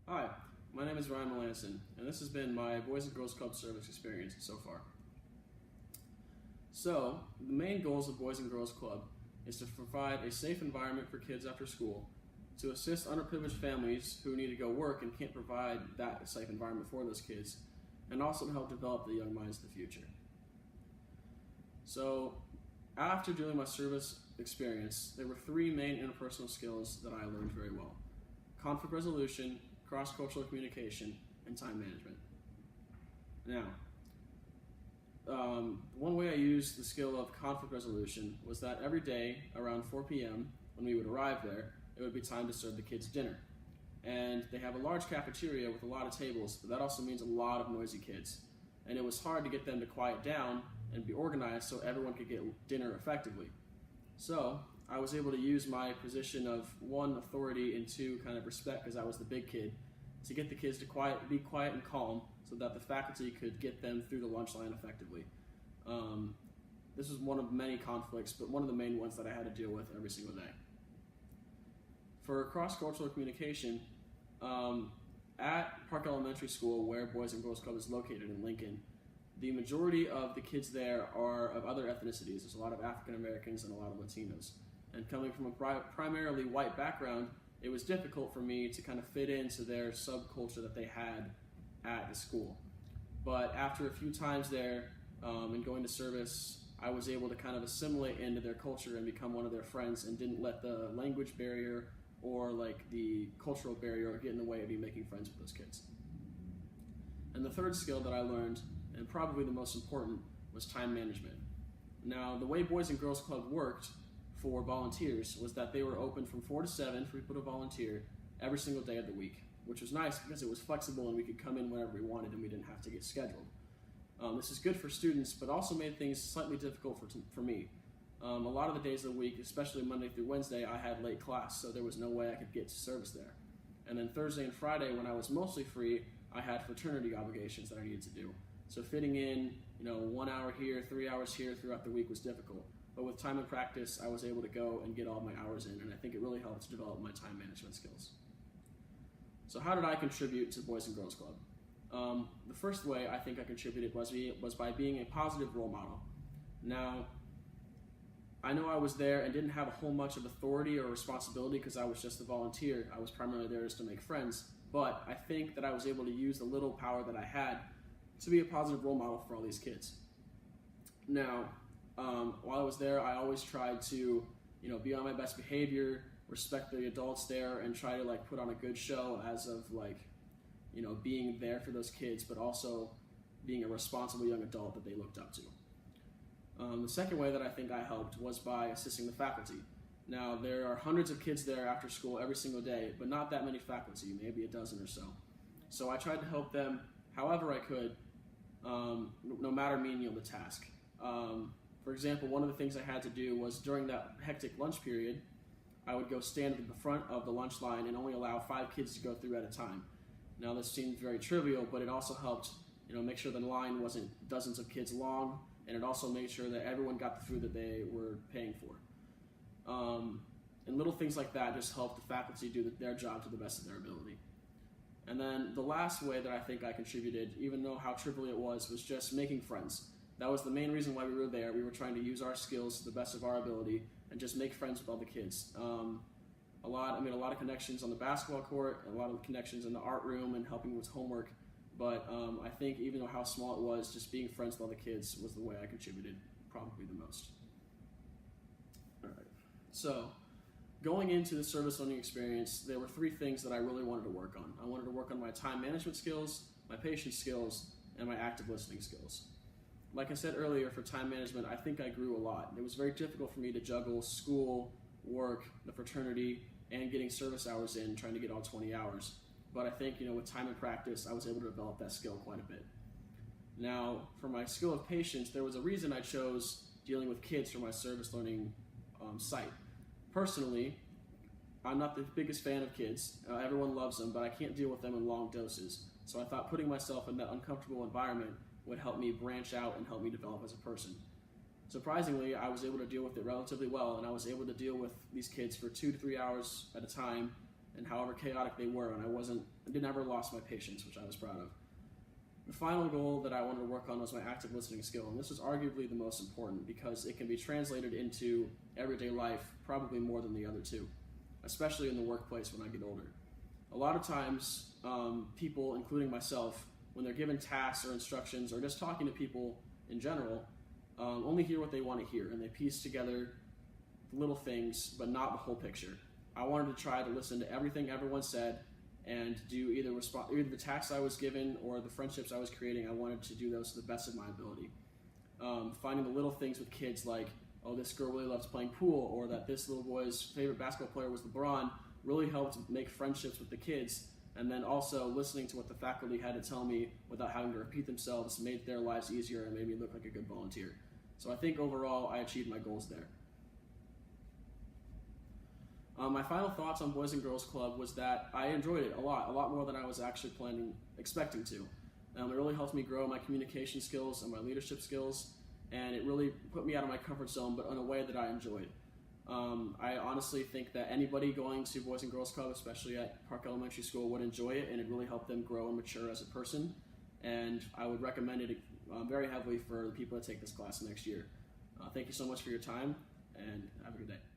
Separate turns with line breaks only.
Hi, my name is Ryan Melanson, and this has been my Boys and Girls Club service experience so far. So, the main goals of Boys and Girls Club is to provide a safe environment for kids after school, to assist underprivileged families who need to go work and can't provide that safe environment for those kids, and also to help develop the young minds of the future. So, after doing my service experience, there were three main interpersonal skills that I learned very well: conflict resolution, cross-cultural communication, and time management. Now, one way I used the skill of conflict resolution was that every day around 4 p.m. when we would arrive there, it would be time to serve the kids dinner. And they have a large cafeteria with a lot of tables, but that also means a lot of noisy kids. And it was hard to get them to quiet down and be organized so everyone could get dinner effectively. So I was able to use my position of one, authority, and two, kind of respect, because I was the big kid, to get the kids to be quiet and calm so that the faculty could get them through the lunch line effectively. This was one of many conflicts, but one of the main ones that I had to deal with every single day. For cross-cultural communication, at Park Elementary School, where Boys and Girls Club is located in Lincoln, the majority of the kids there are of other ethnicities. There's a lot of African Americans and a lot of Latinos. And coming from a primarily white background, it was difficult for me to kind of fit into their subculture that they had at the school. But after a few times there and going to service, I was able to kind of assimilate into their culture and become one of their friends, and didn't let the language barrier or like the cultural barrier get in the way of me making friends with those kids. And the third skill that I learned, and probably the most important, was time management. Now, the way Boys and Girls Club worked for volunteers was that they were open from 4 to 7 for people to volunteer every single day of the week, which was nice because it was flexible and we could come in whenever we wanted and we didn't have to get scheduled. This is good for students, but also made things slightly difficult for me. A lot of the days of the week, especially Monday through Wednesday, I had late class, so there was no way I could get to service there. And then Thursday and Friday, when I was mostly free, I had fraternity obligations that I needed to do. So fitting in, 1 hour here, 3 hours here throughout the week was difficult. But with time and practice, I was able to go and get all my hours in, and I think it really helped to develop my time management skills. So how did I contribute to Boys and Girls Club? The first way I think I contributed was by being a positive role model. Now, I know I was there and didn't have a whole much of authority or responsibility because I was just a volunteer. I was primarily there just to make friends, but I think that I was able to use the little power that I had to be a positive role model for all these kids. Now, while I was there, I always tried to, be on my best behavior, respect the adults there, and try to put on a good show as of being there for those kids, but also being a responsible young adult that they looked up to. The second way that I think I helped was by assisting the faculty. Now, there are hundreds of kids there after school every single day, but not that many faculty, maybe a dozen or so. So I tried to help them however I could, no matter menial the task. For example, one of the things I had to do was during that hectic lunch period, I would go stand at the front of the lunch line and only allow 5 kids to go through at a time. Now, this seemed very trivial, but it also helped, make sure the line wasn't dozens of kids long, and it also made sure that everyone got the food that they were paying for. And little things like that just helped the faculty do their job to the best of their ability. And then the last way that I think I contributed, even though how trivial it was just making friends. That was the main reason why we were there. We were trying to use our skills to the best of our ability and just make friends with all the kids. I made a lot of connections on the basketball court, a lot of connections in the art room and helping with homework. But I think even though how small it was, just being friends with all the kids was the way I contributed probably the most. All right. So going into the service learning experience, there were 3 things that I really wanted to work on. I wanted to work on my time management skills, my patience skills, and my active listening skills. Like I said earlier, for time management, I think I grew a lot. It was very difficult for me to juggle school, work, the fraternity, and getting service hours in, trying to get all 20 hours. But I think, with time and practice, I was able to develop that skill quite a bit. Now, for my skill of patience, there was a reason I chose dealing with kids for my service learning site. Personally, I'm not the biggest fan of kids. Everyone loves them, but I can't deal with them in long doses. So I thought putting myself in that uncomfortable environment would help me branch out and help me develop as a person. Surprisingly, I was able to deal with it relatively well, and I was able to deal with these kids for 2 to 3 hours at a time and however chaotic they were, and I didn't ever lost my patience, which I was proud of. The final goal that I wanted to work on was my active listening skill, and this is arguably the most important because it can be translated into everyday life probably more than the other two, especially in the workplace when I get older. A lot of times, people, including myself, when they're given tasks or instructions or just talking to people in general, only hear what they want to hear, and they piece together little things, but not the whole picture. I wanted to try to listen to everything everyone said and do either the tasks I was given or the friendships I was creating. I wanted to do those to the best of my ability. Finding the little things with kids like, oh, this girl really loves playing pool, or that this little boy's favorite basketball player was LeBron, really helped make friendships with the kids. And then also listening to what the faculty had to tell me without having to repeat themselves made their lives easier and made me look like a good volunteer. So I think overall I achieved my goals there. My final thoughts on Boys and Girls Club was that I enjoyed it a lot more than I was actually expecting to. It really helped me grow my communication skills and my leadership skills, and it really put me out of my comfort zone, but in a way that I enjoyed. I honestly think that anybody going to Boys and Girls Club, especially at Park Elementary School, would enjoy it, and it really helped them grow and mature as a person. And I would recommend it very heavily for the people that take this class next year. Thank you so much for your time, and have a good day.